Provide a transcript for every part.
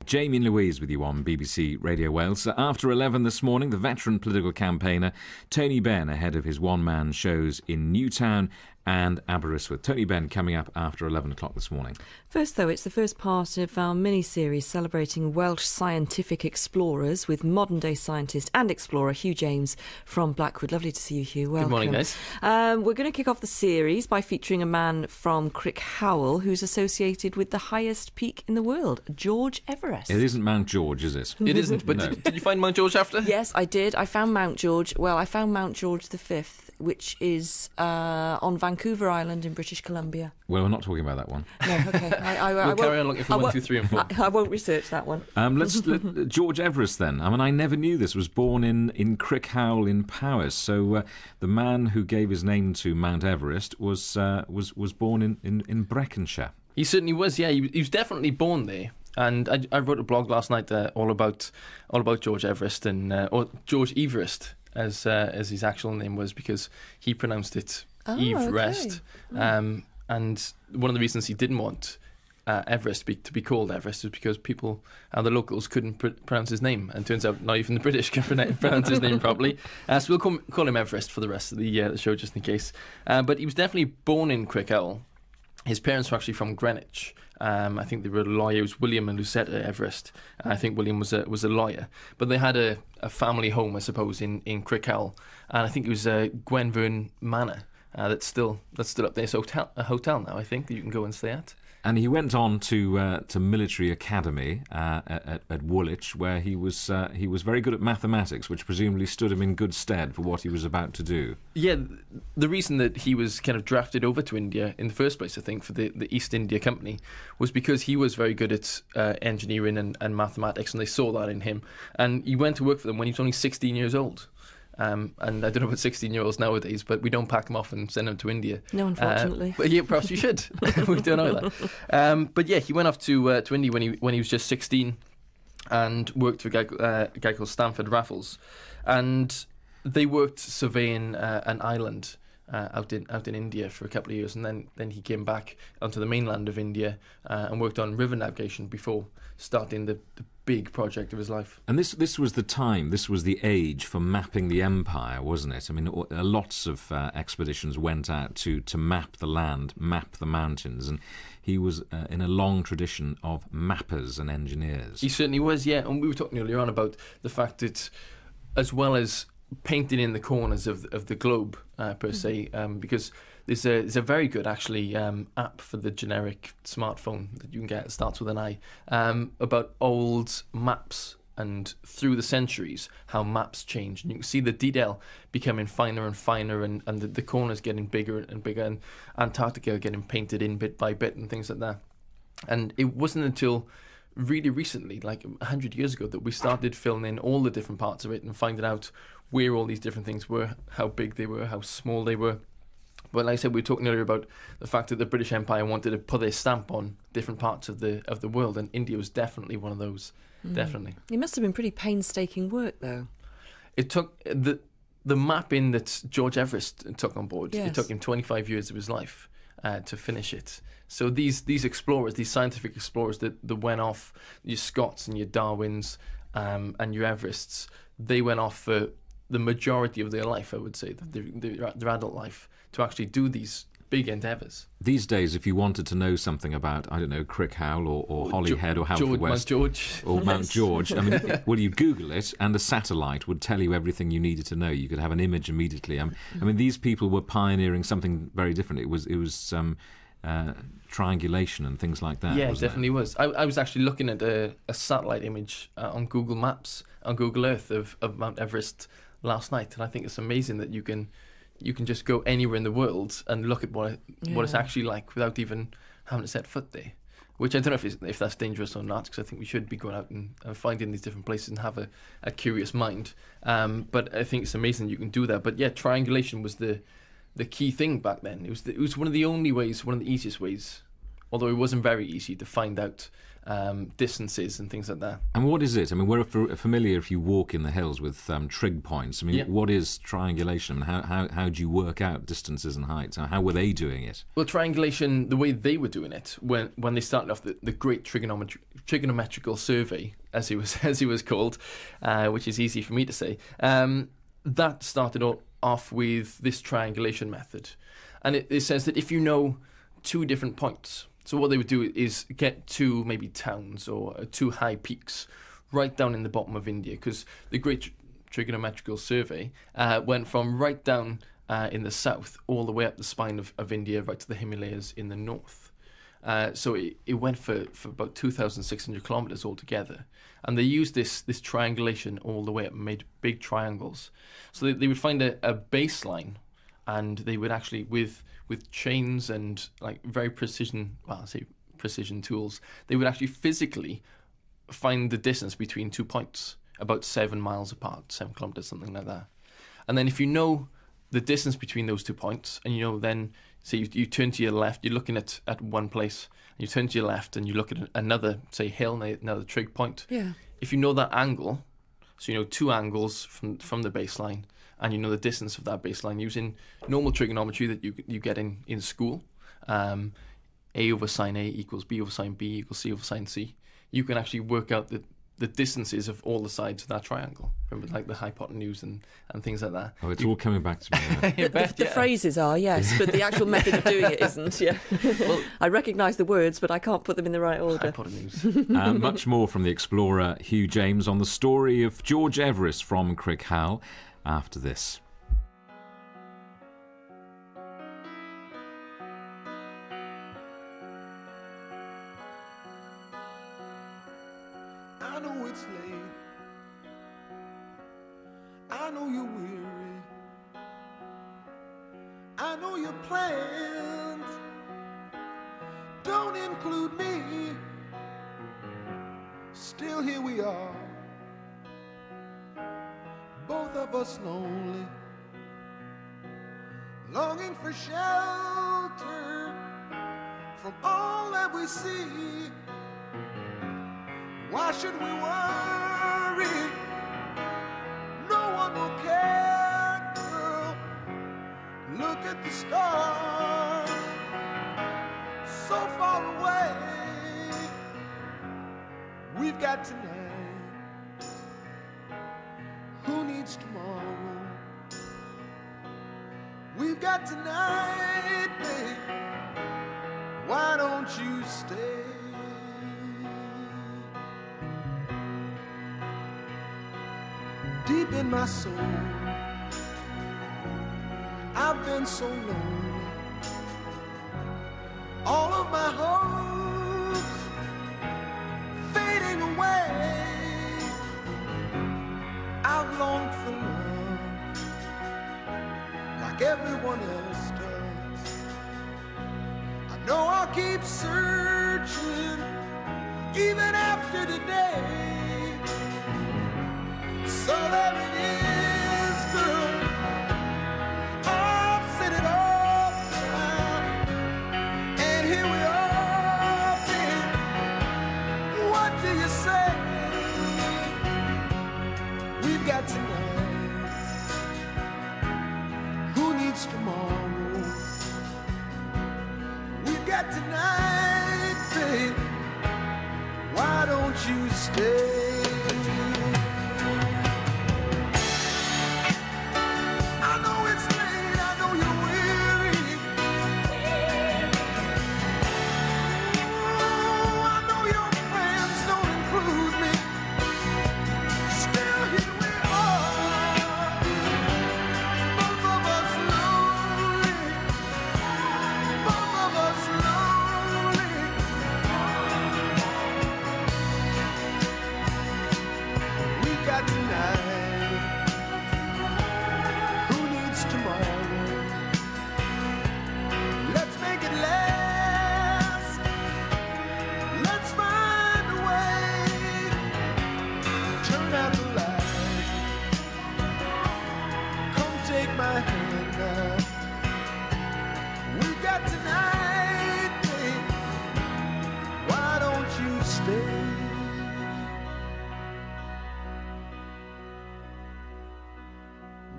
Jamie and Louise with you on BBC Radio Wales. After 11 this morning, the veteran political campaigner Tony Benn ahead of his one-man shows in Newtown and Aberystwyth. Tony Benn coming up after 11 o'clock this morning. First, though, it's the first part of our mini-series celebrating Welsh scientific explorers with modern-day scientist and explorer Hugh James from Blackwood. Lovely to see you, Hugh. Welcome. Good morning, guys. We're going to kick off the series by featuring a man from Crickhowell who's associated with the highest peak in the world, George Everest. It isn't Mount George, is it? It isn't, but No. did you find Mount George after? Yes, I did. I found Mount George. Well, I found Mount George V, which is on Vancouver Island in British Columbia. Well, we're not talking about that one. No, okay. We'll carry on looking for 1, 2, 3 and 4. I won't research that one. George Everest then. I mean, I never knew this. Was born in Crickhowell in Powys. So the man who gave his name to Mount Everest was born in Breconshire. He certainly was, yeah. He was definitely born there. And I wrote a blog last night all about George Everest or George Everest as his actual name was, because he pronounced it Everest. Okay. And one of the reasons he didn't want Everest to be called Everest is because people, the locals, couldn't pronounce his name. And turns out not even the British can pronounce his name properly. So we'll call him Everest for the rest of the show, just in case. But he was definitely born in Crickhowell. His parents were actually from Greenwich. I think they were a lawyer. It was William and Lucetta Everest. I think William was a lawyer. But they had a family home, I suppose, in Crickhowell. And I think it was Gwenvern Manor. That's still up there. It's a hotel now, I think, that you can go and stay at. And he went on to military academy at Woolwich, where he was very good at mathematics, which presumably stood him in good stead for what he was about to do. Yeah, the reason that he was kind of drafted over to India in the first place, I think, for the East India Company, was because he was very good at engineering and mathematics, and they saw that in him. And he went to work for them when he was only 16 years old. And I don't know about 16-year-olds nowadays, but we don't pack them off and send them to India. No, unfortunately. But yeah, perhaps you should. We don't know that. But yeah, he went off to India when he was just 16 and worked for a guy called Stanford Raffles. And they worked surveying an island out in India for a couple of years, and then he came back onto the mainland of India and worked on river navigation before starting the big project of his life. And this was the time, this was the age for mapping the empire, wasn't it? I mean, lots of expeditions went out to map the land, map the mountains, and he was in a long tradition of mappers and engineers. He certainly was, yeah. And we were talking earlier on about the fact that, as well as painting in the corners of the globe, per se, because there's a very good, actually, app for the generic smartphone that you can get. It starts with an I, about old maps and through the centuries, how maps change. And you can see the detail becoming finer and finer, and the corners getting bigger and bigger, and Antarctica getting painted in bit by bit and things like that. And it wasn't until really recently, like 100 years ago, that we started filling in all the different parts of it and finding out where all these different things were, how big they were, how small they were. But like I said, we were talking earlier about the fact that the British Empire wanted to put their stamp on different parts of the world, and India was definitely one of those. Definitely. It must have been pretty painstaking work, though. It took the mapping that George Everest took on board. Yes. It took him 25 years of his life to finish it. So these explorers, these scientific explorers that went off, your Scotts and your Darwins and your Everests, they went off for the majority of their life, I would say, their adult life, to actually do these big endeavours. These days, if you wanted to know something about, I don't know, Crickhowell or Holyhead or Haverfordwest or Mount George, I mean, well, you Google it and a satellite would tell you everything you needed to know. You could have an image immediately. I mean, these people were pioneering something very different. It was triangulation and things like that. Yeah, it definitely was. I was actually looking at a satellite image on Google Maps, on Google Earth of Mount Everest last night, and I think it's amazing that you can just go anywhere in the world and look at what it's actually like without even having to set foot there. Which I don't know if that's dangerous or not, because I think we should be going out and finding these different places and have a curious mind. But I think it's amazing you can do that. But yeah, triangulation was the key thing back then. It was one of the only ways, one of the easiest ways, although it wasn't very easy, to find out distances and things like that. And what is it? I mean, we're familiar if you walk in the hills with trig points. I mean, What is triangulation? How do you work out distances and heights? How were they doing it? Well, triangulation, the way they were doing it, when they started off, the great trigonometry trigonometrical survey, as he was called, which is easy for me to say. That started off with this triangulation method, and it says that if you know 2 different points, so what they would do is get 2 maybe towns or 2 high peaks right down in the bottom of India, because the Great Trigonometrical Survey went from right down in the south all the way up the spine of India, right to the Himalayas in the north. So it went for about 2,600 kilometers altogether. And they used this triangulation all the way up and made big triangles. So they would find a baseline, and they would actually, with chains and like very precision tools, they would actually physically find the distance between 2 points, about 7 miles apart, 7 kilometers, something like that. And then if you know the distance between those 2 points, and then say you turn to your left, you're looking at one place, and you turn to your left and you look at another, say, hill, another trig point. Yeah. If you know that angle, so you know 2 angles from the baseline, and you know the distance of that baseline using normal trigonometry that you get in school, A over sine A equals B over sine B equals C over sine C, you can actually work out the distances of all the sides of that triangle. Remember, like the hypotenuse and things like that. Oh, it's all coming back to me. The phrases are, yes, but the actual method of doing it isn't, yeah. Well, I recognise the words, but I can't put them in the right order. Hypotenuse. And much more from the explorer Hugh James on the story of George Everest from Crickhowell after this. I know it's late, I know you're weary, I know your plans don't include me. Still here we are, both of us lonely, longing for shelter from all that we see. Why should we worry? No one will care, girl. Look at the stars, so far away. We've got tonight. Who needs tomorrow? We've got tonight, babe. Why don't you stay? Deep in my soul, I've been so lonely. All of my hopes fading away. I've longed for love like everyone else does. I know I'll keep searching even after today. So there it is, girl. I've said it all down, and here we are, babe. What do you say? We've got tonight. Who needs tomorrow? We've got tonight, babe. Why don't you stay?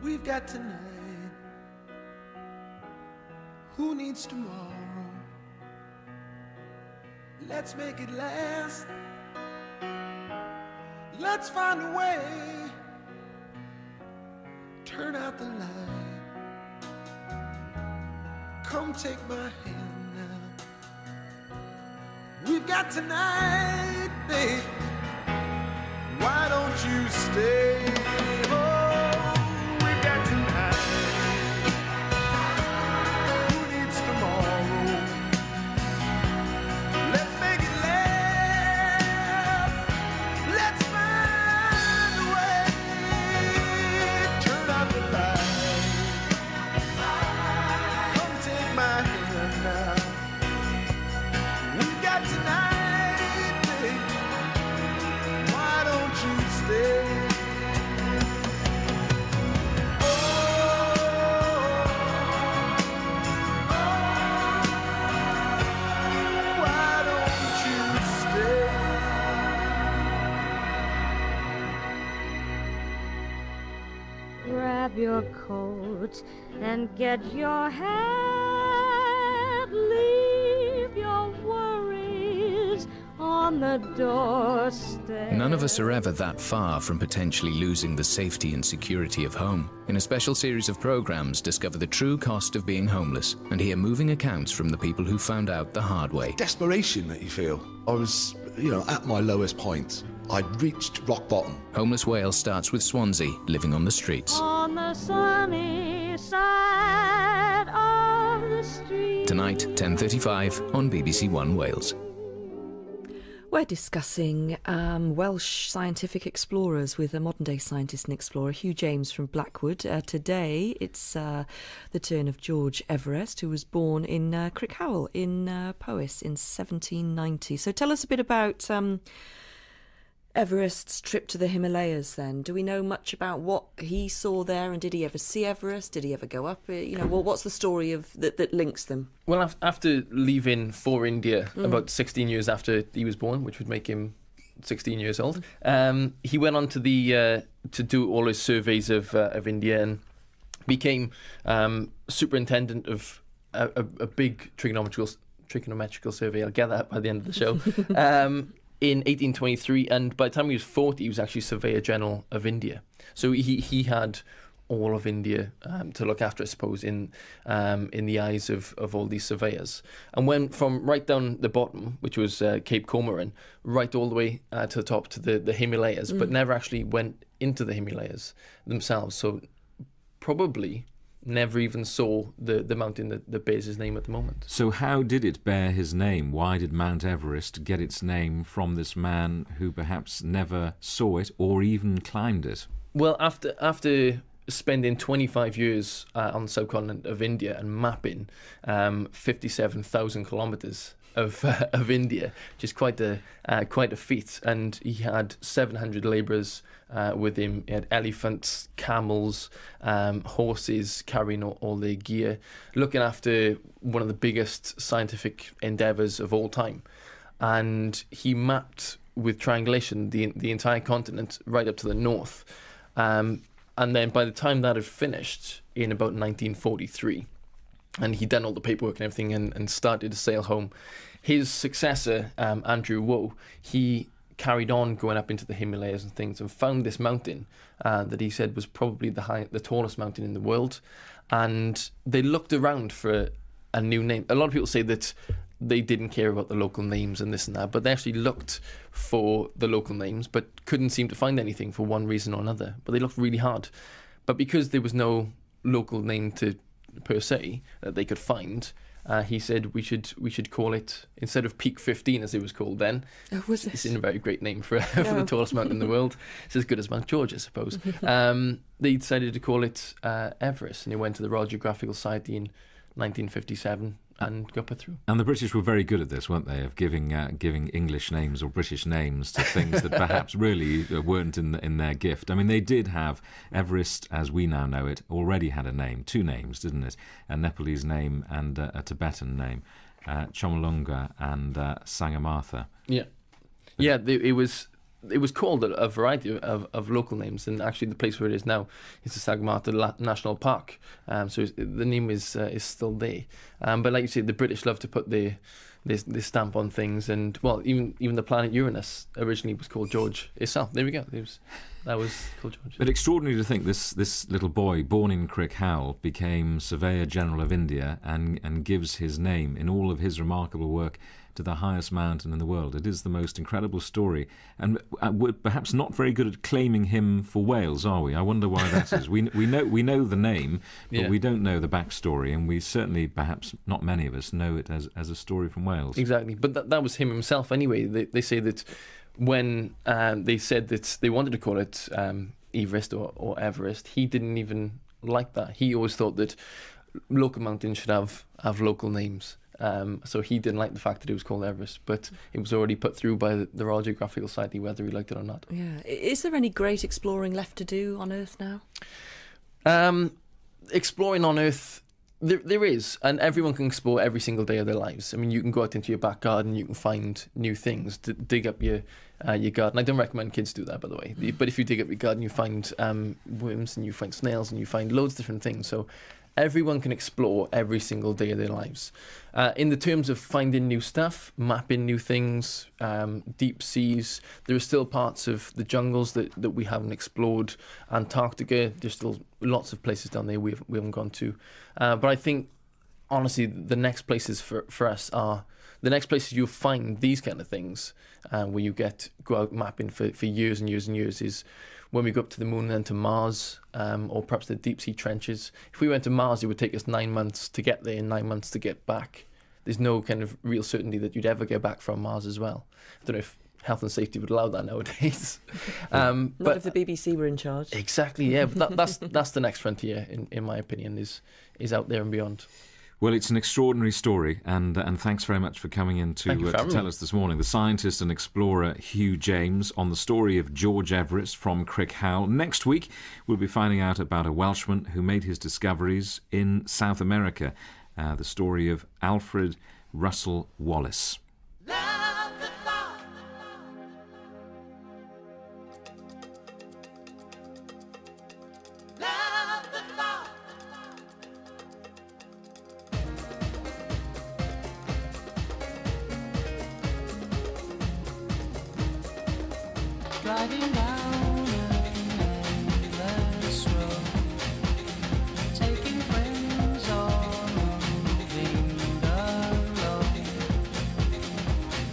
We've got tonight. Who needs tomorrow? Let's make it last. Let's find a way. Turn out the light. Come take my hand now. We've got tonight, babe. Why don't you stay? Oh, we've got tonight. Who needs tomorrow? Let's make it last. Let's find a way. Turn out the light. Come take my hand now. We've got tonight, babe. Why don't you stay? Why don't you stay? Grab your coat and get your hat. Leave your worries on the doorstep. None of us are ever that far from potentially losing the safety and security of home. In a special series of programs, discover the true cost of being homeless and hear moving accounts from the people who found out the hard way. Desperation that you feel. I was, at my lowest point. I'd reached rock bottom. Homeless Wales starts with Swansea, living on the streets. On the sunny side of the street. Tonight, 10:35 on BBC One Wales. We're discussing Welsh scientific explorers with a modern-day scientist and explorer, Hugh James from Blackwood. Today, it's the turn of George Everest, who was born in Crickhowell in Powys in 1790. So tell us a bit about Everest's trip to the Himalayas then. Do we know much about what he saw there, and did he ever see Everest? Did he ever go up? What's the story of that links them? Well, after leaving for India about 16 years after he was born, which would make him 16 years old, he went on to to do all his surveys of India and became superintendent of a big trigonometrical survey. I'll get that by the end of the show. In 1823, and by the time he was 40, he was actually Surveyor General of India. So he had all of India to look after, I suppose, in the eyes of all these surveyors, and went from right down the bottom, which was Cape Comorin, right all the way to the top to the Himalayas, but never actually went into the Himalayas themselves. So probably never even saw the mountain that bears his name at the moment. So how did it bear his name? Why did Mount Everest get its name from this man who perhaps never saw it or even climbed it? Well, after spending 25 years on the subcontinent of India and mapping 57,000 kilometres of India, which is quite a feat, and he had 700 labourers with him. He had elephants, camels, horses carrying all their gear, looking after one of the biggest scientific endeavours of all time. And he mapped with triangulation the entire continent right up to the north. And then by the time that had finished in about 1943, and he'd done all the paperwork and everything and started to sail home, his successor, Andrew Woe, he carried on going up into the Himalayas and things and found this mountain that he said was probably the tallest mountain in the world. And they looked around for a new name. A lot of people say that they didn't care about the local names and this and that, but they actually looked for the local names but couldn't seem to find anything for one reason or another. But they looked really hard. But because there was no local name per se that they could find, he said we should call it, instead of Peak 15 as it was called then. Oh, was it? It's a very great name for the tallest mountain in the world. It's as good as Mount George, I suppose. They decided to call it Everest, and he went to the Royal Geographical Society in 1957 and got put through. And the British were very good at this, weren't they, of giving English names or British names to things that perhaps really weren't in their gift. I mean, they did have Everest, as we now know it, already had a name, two names, didn't it? A Nepalese name and a Tibetan name, Chomolungma and Sangamartha. Yeah, it was called a variety of local names, and actually the place where it is now is the Sagarmatha National Park. So the name is still there. But like you say, the British love to put their they stamp on things. And well, even the planet Uranus originally was called George itself. There we go. That was called George. But extraordinary to think this little boy born in Crickhowell became Surveyor General of India and gives his name in all of his remarkable work to the highest mountain in the world. It is the most incredible story, and we're perhaps not very good at claiming him for Wales, are we? I wonder why that is. We know the name, but we don't know the backstory, and we certainly, perhaps not many of us, know it as a story from Wales. Exactly, but that was him himself anyway. They say that when they said that they wanted to call it Everest or Everest, he didn't even like that. He always thought that local mountains should have local names. So he didn't like the fact that it was called Everest, but it was already put through by the Royal Geographical Society, whether he liked it or not. Yeah. Is there any great exploring left to do on Earth now? Exploring on Earth, there is, and everyone can explore every single day of their lives. I mean, you can go out into your back garden, you can find new things, dig up your garden. I don't recommend kids do that, by the way. But if you dig up your garden, you find worms and you find snails and you find loads of different things. So everyone can explore every single day of their lives. In the terms of finding new stuff, mapping new things, deep seas, there are still parts of the jungles that we haven't explored. Antarctica, there's still lots of places down there we haven't gone to. But I think, honestly, the next places for us are the next places you'll find these kind of things, where you go out mapping for years and years and years, is when we go up to the moon and then to Mars, or perhaps the deep sea trenches. If we went to Mars, it would take us 9 months to get there and 9 months to get back. There's no kind of real certainty that you'd ever get back from Mars as well. I don't know if health and safety would allow that nowadays. Not if the BBC were in charge. Exactly, yeah. But that's the next frontier, in my opinion, is out there and beyond. Well, it's an extraordinary story, and thanks very much for coming in to tell us this morning. The scientist and explorer Hugh James on the story of George Everest from Crickhowell. Next week, we'll be finding out about a Welshman who made his discoveries in South America. The story of Alfred Russel Wallace. Driving down an endless road, taking friends or moving alone.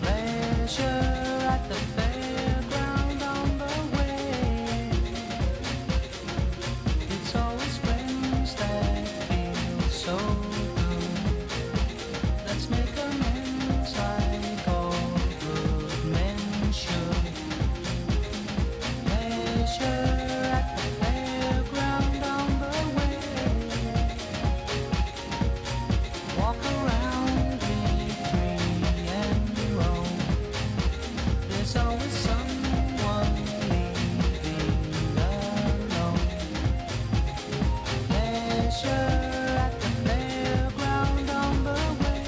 Pleasure at the fairground on the way. It's always friends that feel so good. Let's make amends like all good men should. At the fairground on the way. Walk around, be free and roam. There's always someone leaving alone. Pleasure at the fairground on the way.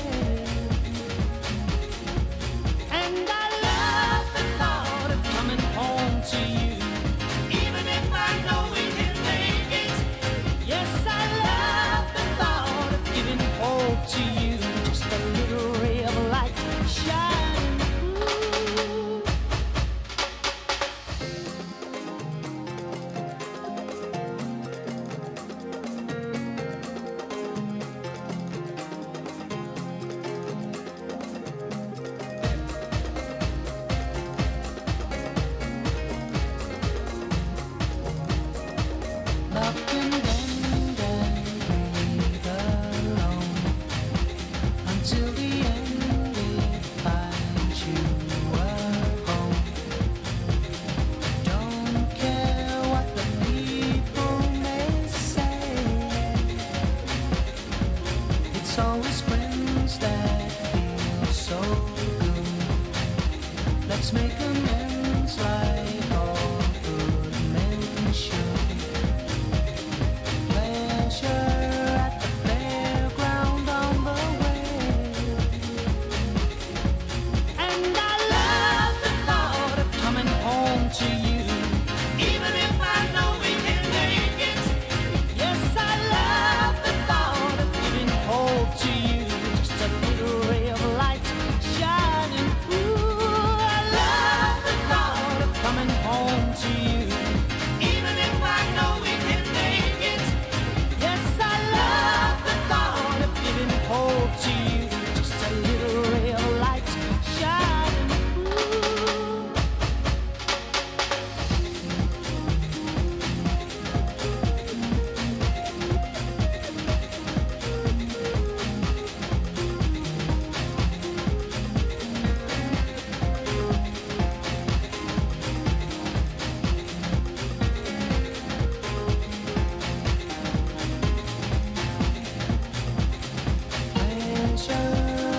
And I love the thought of coming home to you. To you, just a little ray of light shining through. Love can bend and breathe alone until the end it finds you at home. Don't care what the people may say. It's always friends that feel so good. Let's make amends like all good men should. Pleasure at the fairground on the way. And I love the thought of coming home to you, even if I know we can make it. Yes, I love the thought of giving hope to you, just a little ray of light home to you. Even if I know we can make it. Yes, I love the thought of giving hope to you. Just a little ray of light shining through.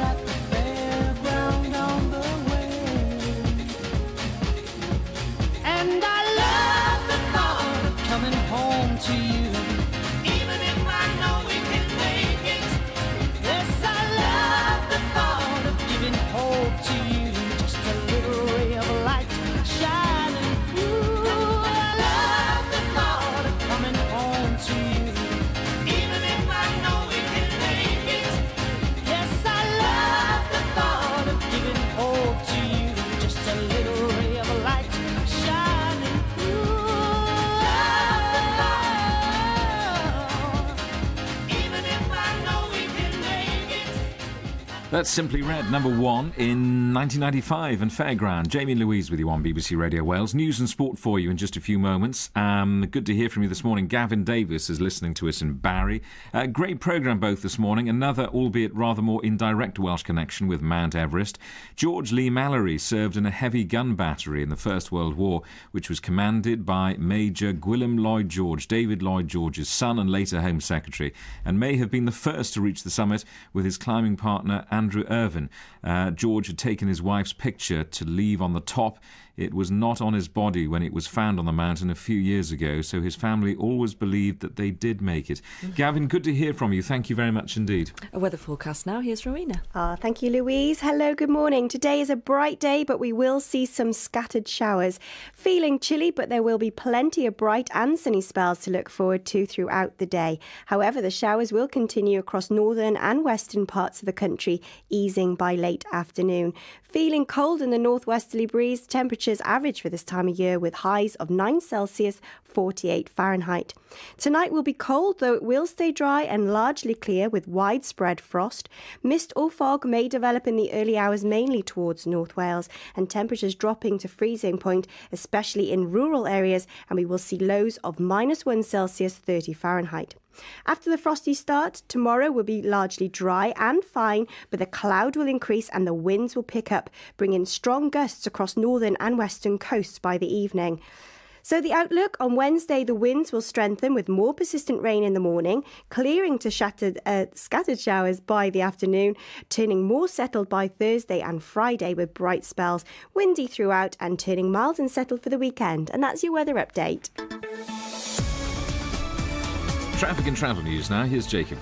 At the fairground on the way. And I love the thought of coming home to you. Even if I know we can make it. Yes, I love the thought of giving hope to you. Just a little ray of light shining through. I love the thought of coming home to you. Even if I know we can make it. Yes, I love the thought of giving hope to you. Just a little ray of light shining through. Love the thought. Even if I know we can make it. That's Simply Red, number 1 in 1995 and Fairground. Jamie and Louise with you on BBC Radio Wales. News and sport for you in just a few moments. Good to hear from you this morning. Gavin Davis is listening to us in Barry. Great programme both this morning. Another, albeit rather more indirect Welsh connection with Mount Everest. George Lee Mallory served in a heavy gun battery in the First World War, which was commanded by Major Gwilym Lloyd George, David Lloyd George's son and later Home Secretary, and may have been the first to reach the summit with his climbing partner Andrew Irvine. George had taken his wife's picture to leave on the top. It was not on his body when it was found on the mountain a few years ago, so his family always believed that they did make it. Gavin, good to hear from you. Thank you very much indeed. A weather forecast now. Here's Rowena. Thank you, Louise. Hello, good morning. Today is a bright day, but we will see some scattered showers. Feeling chilly, but there will be plenty of bright and sunny spells to look forward to throughout the day. However, the showers will continue across northern and western parts of the country, easing by late afternoon. Feeling cold in the northwesterly breeze, temperatures average for this time of year with highs of 9 Celsius, 48 Fahrenheit. Tonight will be cold, though it will stay dry and largely clear with widespread frost. Mist or fog may develop in the early hours, mainly towards North Wales, and temperatures dropping to freezing point, especially in rural areas, and we will see lows of -1 Celsius, 30 Fahrenheit. After the frosty start, tomorrow will be largely dry and fine, but the cloud will increase and the winds will pick up, bringing strong gusts across northern and western coasts by the evening. So the outlook on Wednesday, the winds will strengthen with more persistent rain in the morning, clearing to scattered showers by the afternoon, turning more settled by Thursday and Friday with bright spells, windy throughout and turning mild and settled for the weekend. And that's your weather update. Traffic and travel news now. Here's Jacob.